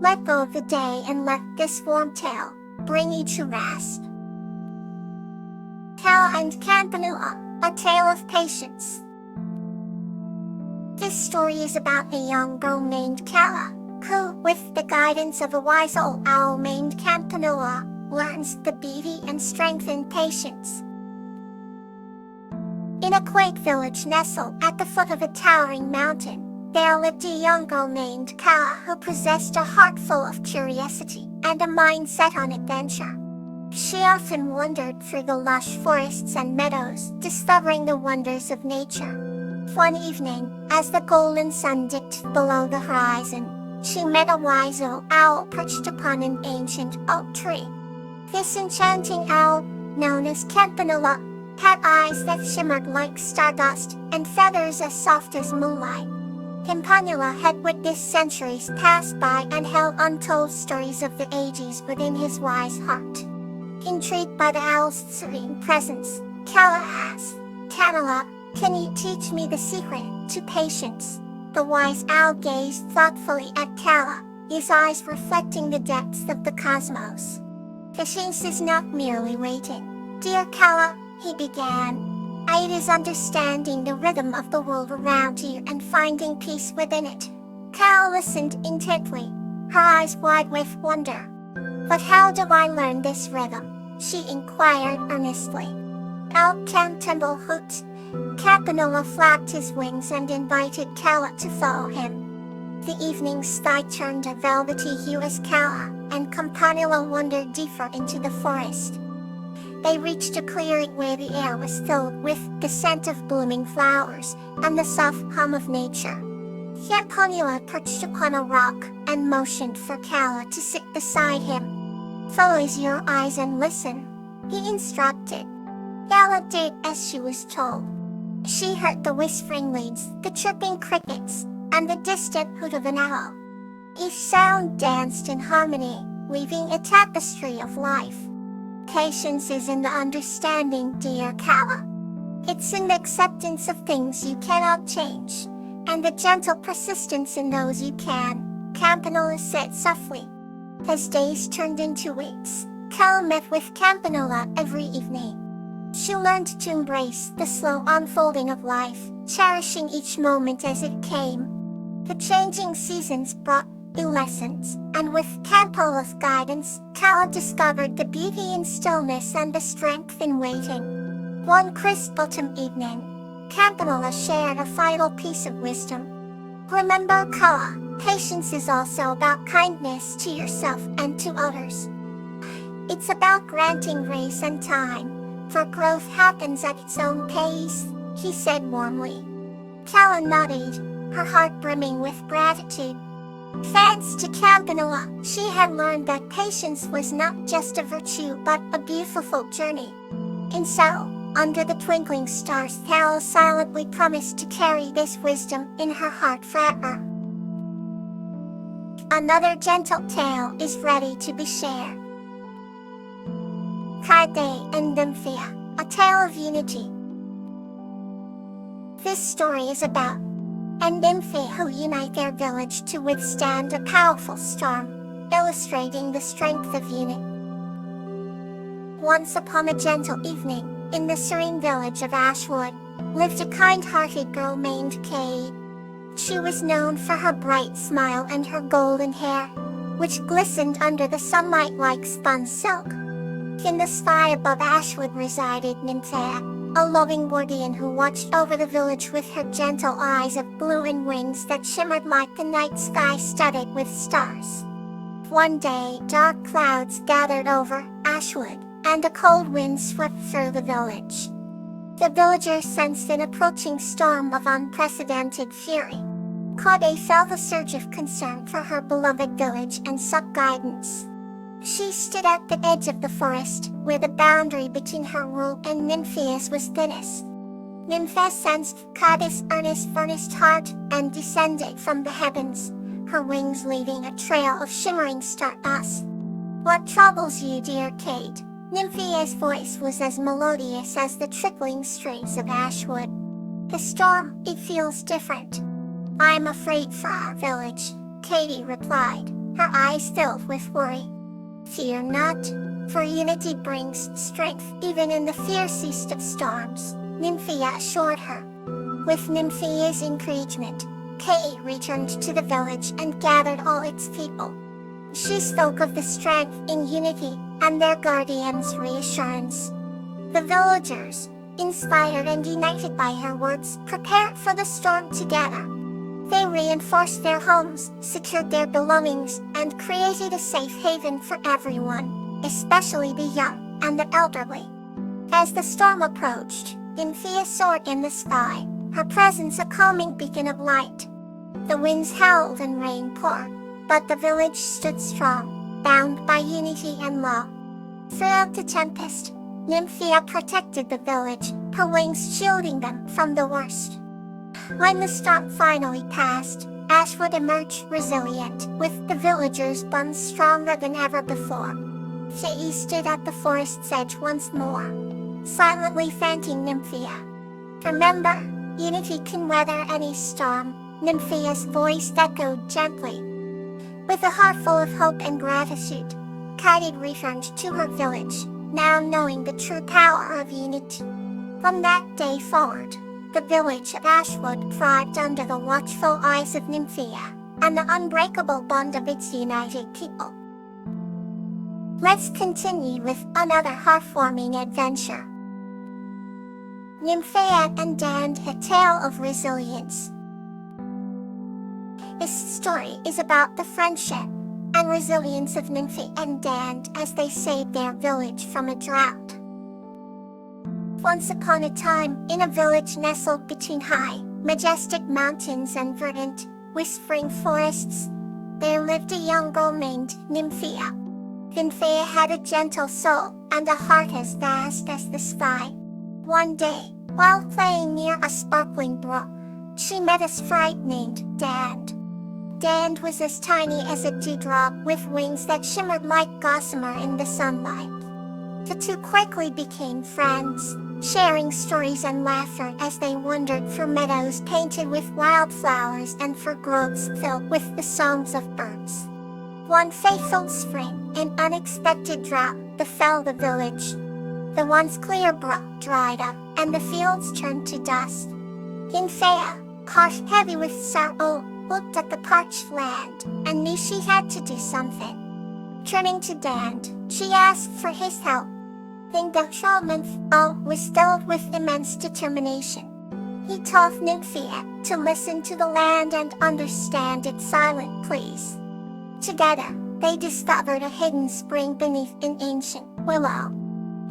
Let go of the day and let this warm tale bring you to rest. Kala and Campanula, a tale of patience. This story is about a young girl named Kala, who, with the guidance of a wise old owl named Campanula, learns the beauty and strength in patience. In a quaint village nestled at the foot of a towering mountain, there lived a young girl named Kala who possessed a heart full of curiosity and a mind set on adventure. She often wandered through the lush forests and meadows, discovering the wonders of nature. One evening, as the golden sun dipped below the horizon, she met a wise old owl perched upon an ancient oak tree. This enchanting owl, known as Campanula, had eyes that shimmered like stardust and feathers as soft as moonlight. Campanula had witnessed centuries pass by and held untold stories of the ages within his wise heart. Intrigued by the owl's serene presence, Kala asked, "Campanula, can you teach me the secret to patience?" The wise owl gazed thoughtfully at Kala, his eyes reflecting the depths of the cosmos. "Patience is not merely waiting, dear Kala," he began. "It is understanding the rhythm of the world around you and finding peace within it." Kala listened intently, her eyes wide with wonder. "But how do I learn this rhythm?" she inquired earnestly. Owl Campanula hoot. Campanula flapped his wings and invited Kala to follow him. The evening sky turned a velvety hue as Kala and Campanula wandered deeper into the forest. They reached a clearing where the air was filled with the scent of blooming flowers and the soft hum of nature. Campanula perched upon a rock and motioned for Kala to sit beside him. "Close your eyes and listen," he instructed. Kala did as she was told. She heard the whispering leaves, the chirping crickets, and the distant hoot of an owl. Each sound danced in harmony, weaving a tapestry of life. Patience is in the understanding, dear Kala. It's in the acceptance of things you cannot change, and the gentle persistence in those you can, Campanula said softly. As days turned into weeks, Kala met with Campanula every evening. She learned to embrace the slow unfolding of life, cherishing each moment as it came. The changing seasons brought new lessons, and with Campanula's guidance, Kala discovered the beauty in stillness and the strength in waiting. One crisp autumn evening, Campanula shared a final piece of wisdom. "Remember, Kala, patience is also about kindness to yourself and to others. It's about granting grace and time, for growth happens at its own pace," he said warmly. Kala nodded, her heart brimming with gratitude. Thanks to Campanula, she had learned that patience was not just a virtue but a beautiful journey. And so, under the twinkling stars, Kala silently promised to carry this wisdom in her heart forever. Another gentle tale is ready to be shared. Kawaii and Nymphia, a tale of unity. This story is about and Nymphia who unite their village to withstand a powerful storm, illustrating the strength of unity. Once upon a gentle evening, in the serene village of Ashwood, lived a kind-hearted girl named Kate. She was known for her bright smile and her golden hair, which glistened under the sunlight like spun silk. In the sky above Ashwood resided Nymphia, a loving guardian who watched over the village with her gentle eyes of blue and wings that shimmered like the night sky studded with stars. One day, dark clouds gathered over Ashwood, and a cold wind swept through the village. The villagers sensed an approaching storm of unprecedented fury. Kawaii felt a surge of concern for her beloved village and sought guidance. She stood at the edge of the forest, where the boundary between her rule and Nymphia's was thinnest. Nymphia sensed Kawaii's earnest heart and descended from the heavens, her wings leaving a trail of shimmering stardust. "What troubles you, dear Kate?" Nymphia's voice was as melodious as the trickling strings of Ashwood. "The storm, it feels different. I'm afraid for our village," Katie replied, her eyes filled with worry. "Fear not, for unity brings strength even in the fiercest of storms," Nymphia assured her. With Nymphia's encouragement, Kay returned to the village and gathered all its people. She spoke of the strength in unity and their guardian's reassurance. The villagers, inspired and united by her words, prepared for the storm together. They reinforced their homes, secured their belongings, and created a safe haven for everyone, especially the young and the elderly. As the storm approached, Nymphia soared in the sky, her presence a calming beacon of light. The winds howled and rain poured, but the village stood strong, bound by unity and law. Throughout the tempest, Nymphia protected the village, her wings shielding them from the worst. When the storm finally passed, Ashwood emerged resilient, with the villagers' bonds stronger than ever before. They stood at the forest's edge once more, silently thanking Nymphia. "Remember, unity can weather any storm," Nymphia's voice echoed gently. With a heart full of hope and gratitude, Kaidi returned to her village, now knowing the true power of unity. From that day forward, the village of Ashwood thrived under the watchful eyes of Nymphia, and the unbreakable bond of its united people. Let's continue with another heartwarming adventure. Nymphia and Dand, a tale of resilience. This story is about the friendship and resilience of Nymphia and Dand as they saved their village from a drought. Once upon a time, in a village nestled between high, majestic mountains and verdant, whispering forests, there lived a young girl named Nymphia. Nymphia had a gentle soul and a heart as vast as the sky. One day, while playing near a sparkling brook, she met a sprite named Dand. Dand was as tiny as a dewdrop with wings that shimmered like gossamer in the sunlight. The two quickly became friends, sharing stories and laughter as they wandered through meadows painted with wildflowers and through groves filled with the songs of birds. One fateful spring, an unexpected drought befell the village. The once clear brook dried up, and the fields turned to dust. Nymphia, heart heavy with sorrow, looked at the parched land, and knew she had to do something. Turning to Dand, she asked for his help. The Nymph was filled with immense determination. He told Nymphia to listen to the land and understand its silent pleas. Together, they discovered a hidden spring beneath an ancient willow.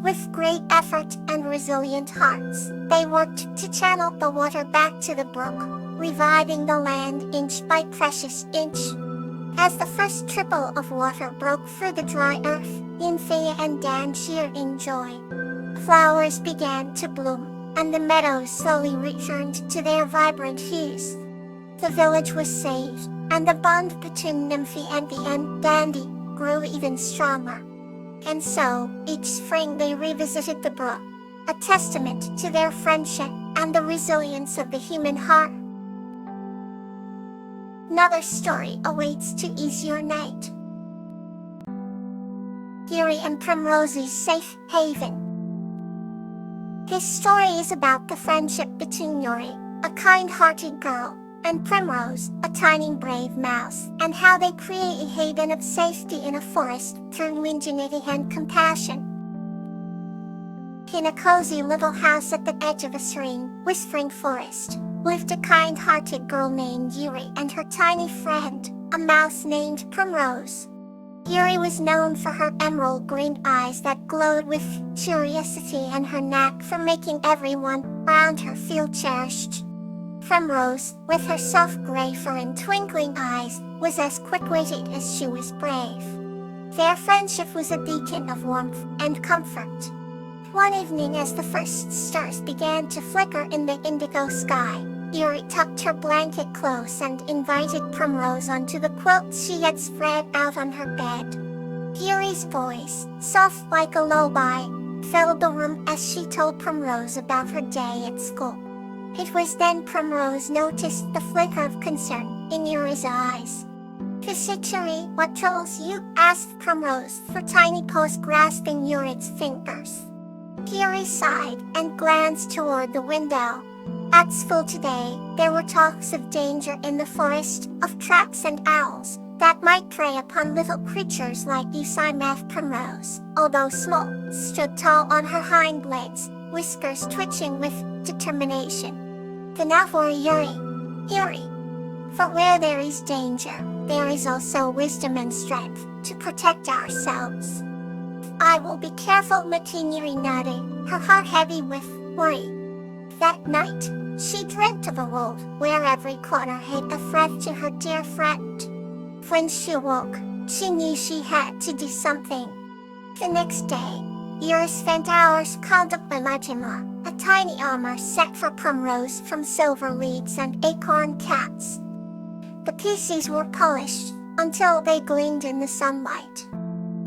With great effort and resilient hearts, they worked to channel the water back to the brook, reviving the land inch by precious inch. As the first trickle of water broke through the dry earth, Nymphia and Dand cheered in joy. Flowers began to bloom, and the meadows slowly returned to their vibrant hues. The village was saved, and the bond between Nymphia and Dandy grew even stronger. And so, each spring they revisited the brook, a testament to their friendship and the resilience of the human heart. Another story awaits to ease your night. Yuri and Primrose's Safe Haven. This story is about the friendship between Yuri, a kind-hearted girl, and Primrose, a tiny brave mouse, and how they create a haven of safety in a forest through ingenuity and compassion. In a cozy little house at the edge of a serene, whispering forest, lived a kind-hearted girl named Yuri and her tiny friend, a mouse named Primrose. Yuri was known for her emerald green eyes that glowed with curiosity and her knack for making everyone around her feel cherished. Primrose, with her soft gray fur and twinkling eyes, was as quick-witted as she was brave. Their friendship was a beacon of warmth and comfort. One evening, as the first stars began to flicker in the indigo sky, Yuri tucked her blanket close and invited Primrose onto the quilt she had spread out on her bed. Yuri's voice, soft like a lullaby, filled the room as she told Primrose about her day at school. It was then Primrose noticed the flicker of concern in Yuri's eyes. Kissitchery, what troubles you? Asked Primrose, her tiny paws grasping Yuri's fingers. Yuri sighed and glanced toward the window. At school today, there were talks of danger in the forest, of traps and owls that might prey upon little creatures like Yusimef. Primrose, although small, stood tall on her hind legs, whiskers twitching with determination. The now for Yuri. Yuri. For where there is danger, there is also wisdom and strength to protect ourselves. I will be careful, Yuri nodded, her heart heavy with worry. That night, she dreamt of a world where every corner hid a threat to her dear friend. When she awoke, she knew she had to do something. The next day, Yuri spent hours curled up by Majima, a tiny armor set for Primrose from silver leads and acorn caps. The pieces were polished until they gleamed in the sunlight.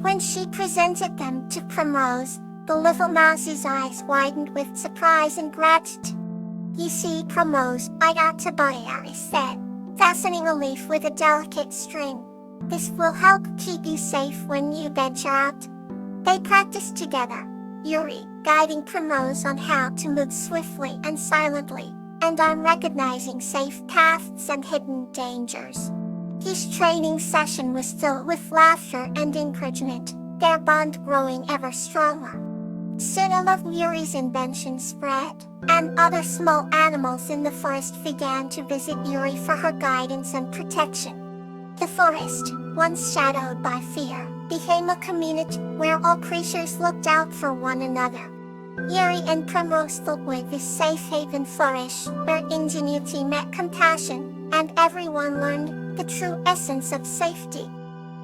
When she presented them to Primrose, the little mouse's eyes widened with surprise and gratitude. You see, Primrose, I got to buy, Yuri said, fastening a leaf with a delicate string. This will help keep you safe when you venture out. They practiced together, Yuri guiding Primrose on how to move swiftly and silently, and on recognizing safe paths and hidden dangers. Each training session was filled with laughter and encouragement, their bond growing ever stronger. Soon a love of Yuri's invention spread, and other small animals in the forest began to visit Yuri for her guidance and protection. The forest, once shadowed by fear, became a community where all creatures looked out for one another. Yuri and Primrose thought with this safe haven flourish, where ingenuity met compassion, and everyone learned the true essence of safety.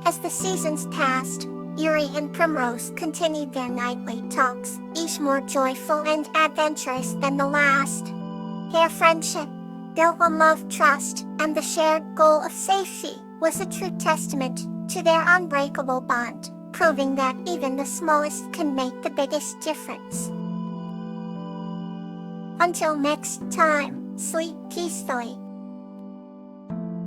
As the seasons passed, Yuri and Primrose continued their nightly talks, each more joyful and adventurous than the last. Their friendship, built on love, trust, and the shared goal of safety, was a true testament to their unbreakable bond, proving that even the smallest can make the biggest difference. Until next time, sleep peacefully.